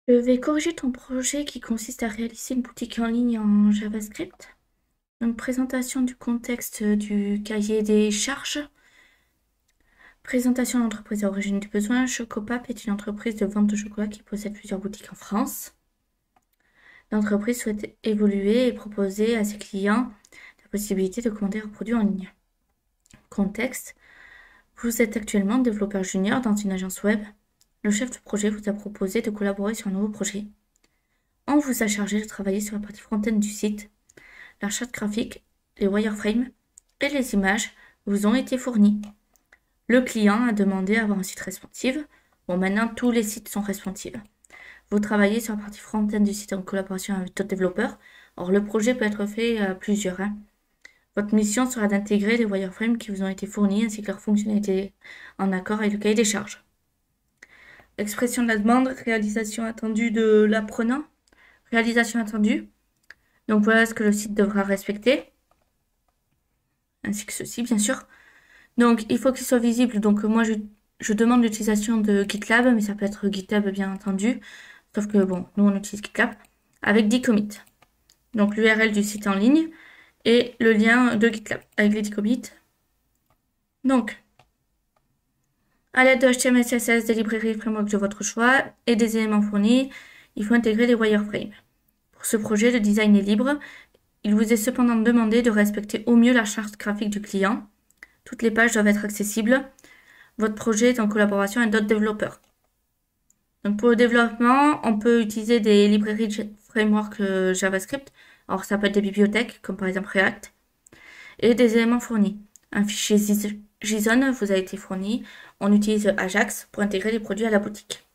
Je vais corriger ton projet qui consiste à réaliser une boutique en ligne en JavaScript. Donc, présentation du contexte du cahier des charges. Présentation de l'entreprise à origine du besoin. Chocopap est une entreprise de vente de chocolat qui possède plusieurs boutiques en France. L'entreprise souhaite évoluer et proposer à ses clients la possibilité de commander leurs produits en ligne. Contexte. Vous êtes actuellement développeur junior dans une agence web. Le chef de projet vous a proposé de collaborer sur un nouveau projet. On vous a chargé de travailler sur la partie front-end du site. La charte graphique, les wireframes et les images vous ont été fournis. Le client a demandé à avoir un site responsive. Bon, maintenant, tous les sites sont responsives. Vous travaillez sur la partie front-end du site en collaboration avec d'autres développeurs. Or, le projet peut être fait à plusieurs. Votre mission sera d'intégrer les wireframes qui vous ont été fournis ainsi que leurs fonctionnalités en accord avec le cahier des charges. Expression de la demande, réalisation attendue de l'apprenant. Réalisation attendue. Donc voilà ce que le site devra respecter. Ainsi que ceci, bien sûr. Donc il faut qu'il soit visible. Donc moi je demande l'utilisation de GitLab, mais ça peut être GitHub bien entendu. Sauf que bon, nous on utilise GitLab. Avec 10 commits. Donc l'URL du site en ligne et le lien de GitLab avec les 10 commits. Donc, à l'aide de HTML, CSS, des librairies framework de votre choix et des éléments fournis, il faut intégrer les wireframes. Pour ce projet, le design est libre. Il vous est cependant demandé de respecter au mieux la charte graphique du client. Toutes les pages doivent être accessibles. Votre projet est en collaboration avec d'autres développeurs. Donc pour le développement, on peut utiliser des librairies de framework JavaScript. Alors ça peut être des bibliothèques, comme par exemple React, et des éléments fournis. Un fichier JSON vous a été fourni. On utilise Ajax pour intégrer les produits à la boutique.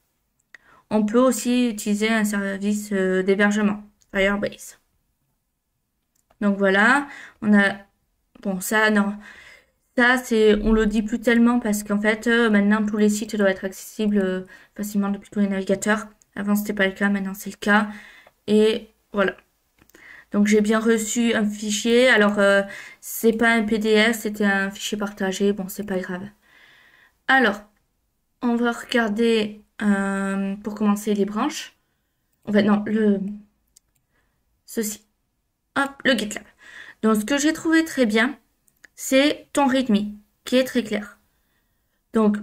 On peut aussi utiliser un service d'hébergement, Firebase. Donc voilà, on a... Bon, ça, non. Ça, on le dit plus tellement parce qu'en fait, maintenant, tous les sites doivent être accessibles facilement depuis tous les navigateurs. Avant, c'était pas le cas, maintenant, c'est le cas. Et voilà. Donc, j'ai bien reçu un fichier. Alors, c'est pas un PDF, c'était un fichier partagé. Bon, c'est pas grave. Alors, on va regarder, pour commencer, les branches. En fait, non, ceci. Hop, le GitLab. Donc, ce que j'ai trouvé très bien, c'est ton README, qui est très clair. Donc,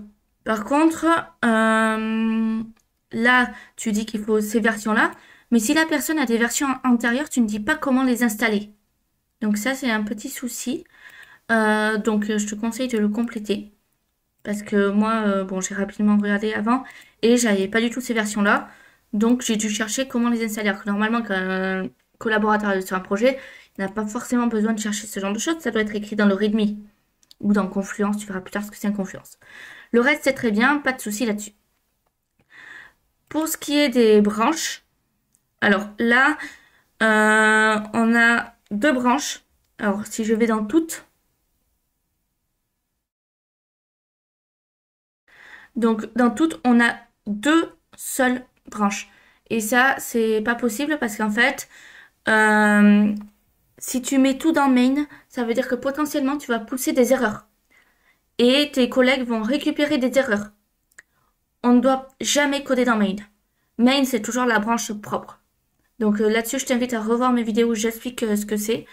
par contre, là, tu dis qu'il faut ces versions-là, mais si la personne a des versions antérieures, tu ne dis pas comment les installer. Donc ça, c'est un petit souci. Donc, je te conseille de le compléter. Parce que moi, bon, j'ai rapidement regardé avant et j'avais pas du tout ces versions-là. Donc, j'ai dû chercher comment les installer. Alors que normalement, quand un collaborateur est sur un projet, il n'a pas forcément besoin de chercher ce genre de choses. Ça doit être écrit dans le README ou dans Confluence. Tu verras plus tard ce que c'est un Confluence. Le reste, c'est très bien, pas de souci là-dessus. Pour ce qui est des branches, alors là, on a deux branches. Alors, si je vais dans toutes, donc dans toutes, on a deux seules branches. Et ça, c'est pas possible parce qu'en fait, euh, si tu mets tout dans main, ça veut dire que potentiellement, tu vas pousser des erreurs. Et tes collègues vont récupérer des erreurs. On ne doit jamais coder dans main. Main, c'est toujours la branche propre. Donc là-dessus, je t'invite à revoir mes vidéos où j'explique ce que c'est.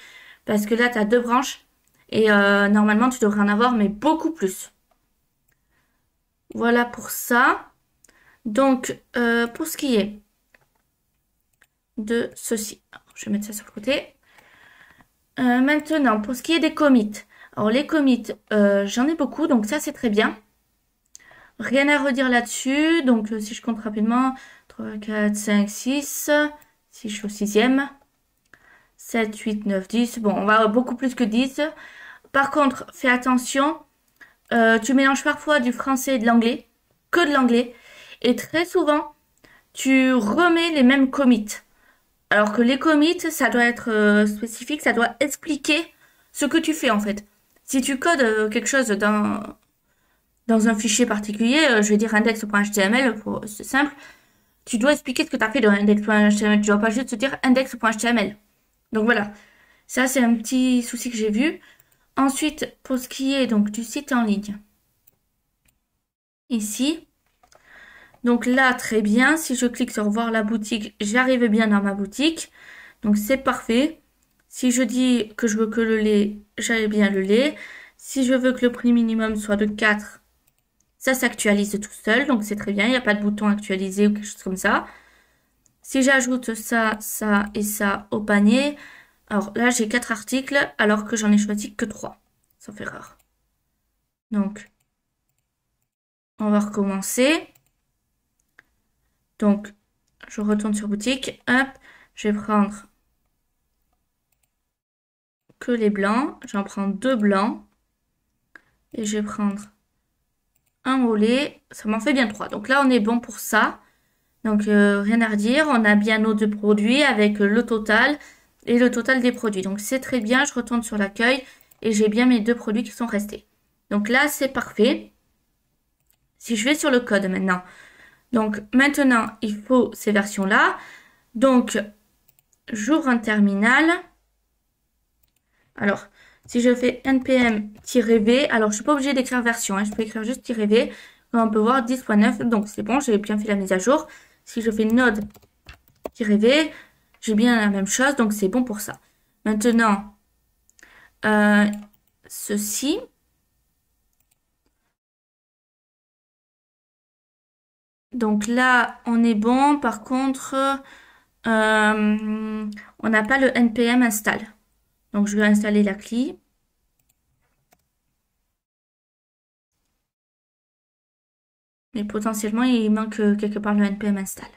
Parce que là, tu as deux branches. Et normalement, tu devrais en avoir, mais beaucoup plus. Voilà pour ça. Donc, pour ce qui est de ceci. Alors, je vais mettre ça sur le côté. Maintenant, pour ce qui est des commits. Alors, les commits, j'en ai beaucoup. Donc, ça, c'est très bien. Rien à redire là-dessus. Donc, si je compte rapidement. 3, 4, 5, 6. Si je suis au sixième. 7, 8, 9, 10. Bon, on va avoir beaucoup plus que 10. Par contre, fais attention. Tu mélanges parfois du français et de l'anglais. Que de l'anglais. Et très souvent, tu remets les mêmes commits. Alors que les commits, ça doit être spécifique. Ça doit expliquer ce que tu fais en fait. Si tu codes quelque chose dans un fichier particulier, je vais dire index.html, c'est simple. Tu dois expliquer ce que tu as fait dans index.html. Tu dois pas juste te dire index.html. Donc voilà, ça c'est un petit souci que j'ai vu. Ensuite, pour ce qui est donc du site en ligne, ici, Donc là, très bien. Si je clique sur voir la boutique, j'arrive bien dans ma boutique. Donc c'est parfait. Si je dis que je veux que le lait, j'avais bien le lait. Si je veux que le prix minimum soit de 4, ça s'actualise tout seul. Donc c'est très bien. Il n'y a pas de bouton actualiser ou quelque chose comme ça. Si j'ajoute ça, ça et ça au panier, alors là j'ai 4 articles alors que j'en ai choisi que 3. Ça fait rare. Donc, on va recommencer. Donc, je retourne sur boutique. Hop, je vais prendre que les blancs. J'en prends 2 blancs. Et je vais prendre un au lait. Ça m'en fait bien 3. Donc là, on est bon pour ça. Donc, rien à redire. On a bien nos 2 produits avec le total et le total des produits. Donc, c'est très bien. Je retourne sur l'accueil et j'ai bien mes 2 produits qui sont restés. Donc là, c'est parfait. Si je vais sur le code maintenant. Donc, maintenant, il faut ces versions-là. Donc, j'ouvre un terminal. Alors, si je fais npm-v, alors je suis pas obligée d'écrire version, hein, je peux écrire juste -v. Comme on peut voir 10.9, donc c'est bon, j'ai bien fait la mise à jour. Si je fais node-v, j'ai bien la même chose, donc c'est bon pour ça. Maintenant, ceci. Donc là, on est bon. Par contre, on n'a pas le npm install. Donc je vais installer la CLI. Mais potentiellement, il manque quelque part le npm install.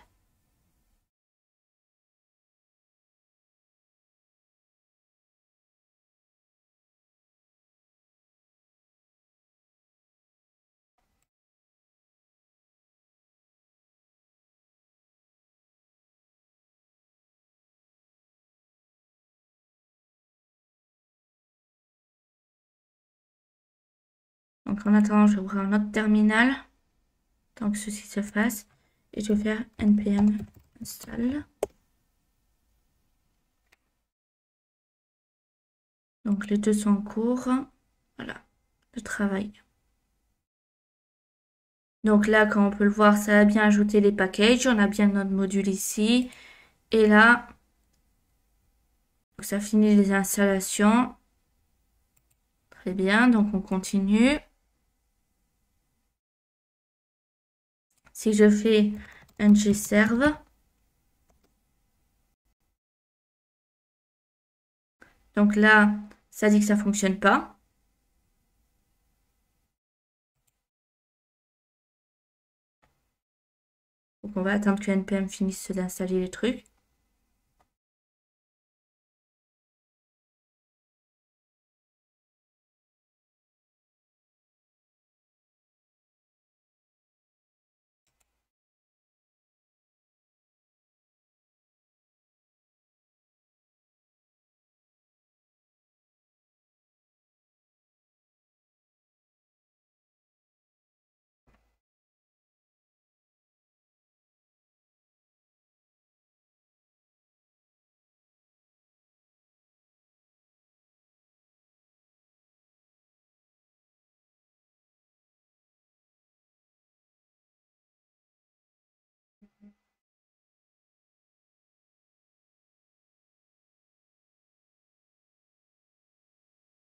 Donc en attendant, je vais ouvrir un autre terminal. Tant que ceci se fasse. Et je vais faire npm install. Donc les deux sont en cours. Voilà, le travail. Donc là, comme on peut le voir, ça a bien ajouté les packages. On a bien notre module ici. Et là, ça finit les installations. Très bien, donc on continue. Si je fais ng-serve, donc là, ça dit que ça ne fonctionne pas. Donc on va attendre que npm finisse d'installer les trucs.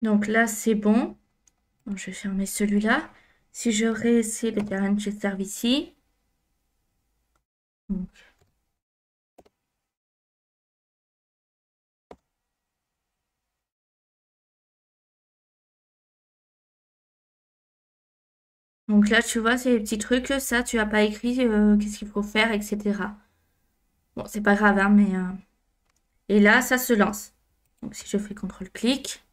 Donc là, c'est bon. Donc, je vais fermer celui-là. Si je réessaye de faire ng-serve ici. Donc là, tu vois, c'est les petits trucs, ça, tu n'as pas écrit qu'est-ce qu'il faut faire, etc. Bon, c'est pas grave, hein, mais... Et là, ça se lance. Donc si je fais CTRL-clic.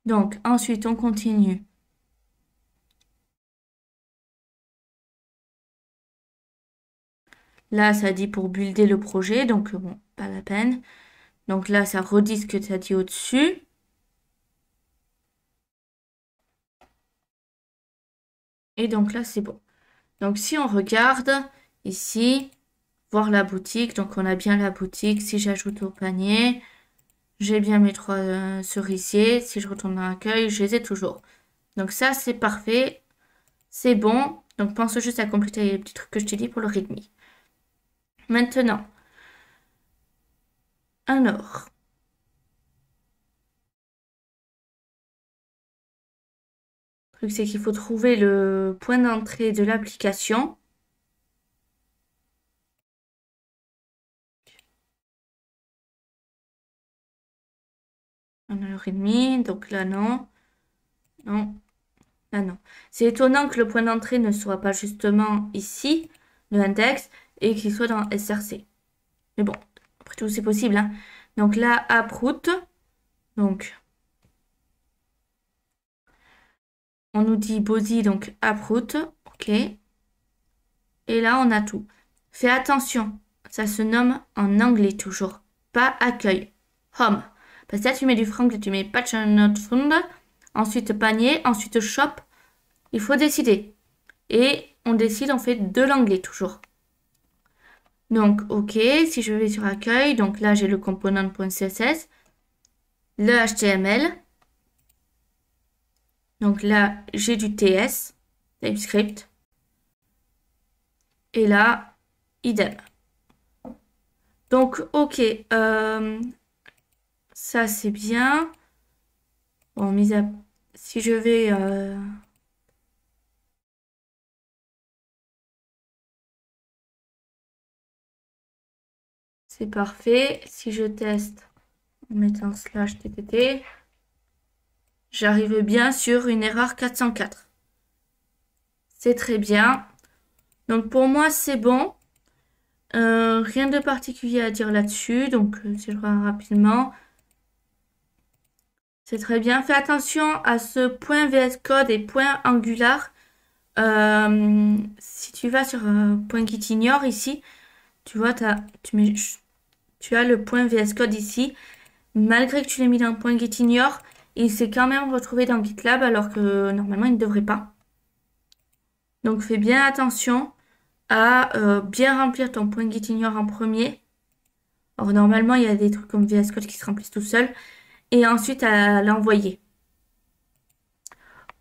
Donc ensuite, on continue. Là, ça dit pour builder le projet, donc bon, pas la peine. Donc là, ça redit ce que ça dit au-dessus. Et donc là, c'est bon. Donc si on regarde ici, voir la boutique, donc on a bien la boutique. Si j'ajoute au panier, J'ai bien mes trois cerisiers. Si je retourne dans l'accueil, je les ai toujours. Donc ça, c'est parfait. C'est bon. Donc pense juste à compléter les petits trucs que je t'ai dit pour le readme. Maintenant, alors, le truc c'est qu'il faut trouver le point d'entrée de l'application. On a le readme, donc là non. Non, là non. C'est étonnant que le point d'entrée ne soit pas justement ici, le index, et qu'il soit dans SRC. Mais bon, après tout, c'est possible, hein. Donc là, uproot. Donc, on nous dit body, donc uproot. OK. Et là, on a tout. Fais attention, ça se nomme en anglais toujours, pas accueil. Home. Parce que là, tu mets du franglais, tu mets patch not found, ensuite panier, ensuite shop. Il faut décider. Et on décide, on fait de l'anglais toujours. Donc, OK, si je vais sur accueil, donc là, j'ai le component.css, le HTML. Donc là, j'ai du TS, TypeScript. Et là, idem. Donc, OK, ça c'est bien. Bon, si je vais... c'est parfait. Si je teste en mettant slash ttt, j'arrive bien sur une erreur 404. C'est très bien. Donc pour moi, c'est bon. Rien de particulier à dire là-dessus. Donc, si je regarde rapidement. C'est très bien. Fais attention à ce point VS Code et point Angular. Si tu vas sur point Gitignore ici, tu vois, tu as le point VS Code ici. Malgré que tu l'aies mis dans point Gitignore, il s'est quand même retrouvé dans GitLab alors que normalement il ne devrait pas. Donc fais bien attention à bien remplir ton point Gitignore en premier. Alors normalement il y a des trucs comme VS Code qui se remplissent tout seul. Et ensuite à l'envoyer.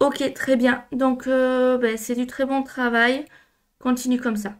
Ok, très bien. Donc, ben, c'est du très bon travail. Continue comme ça.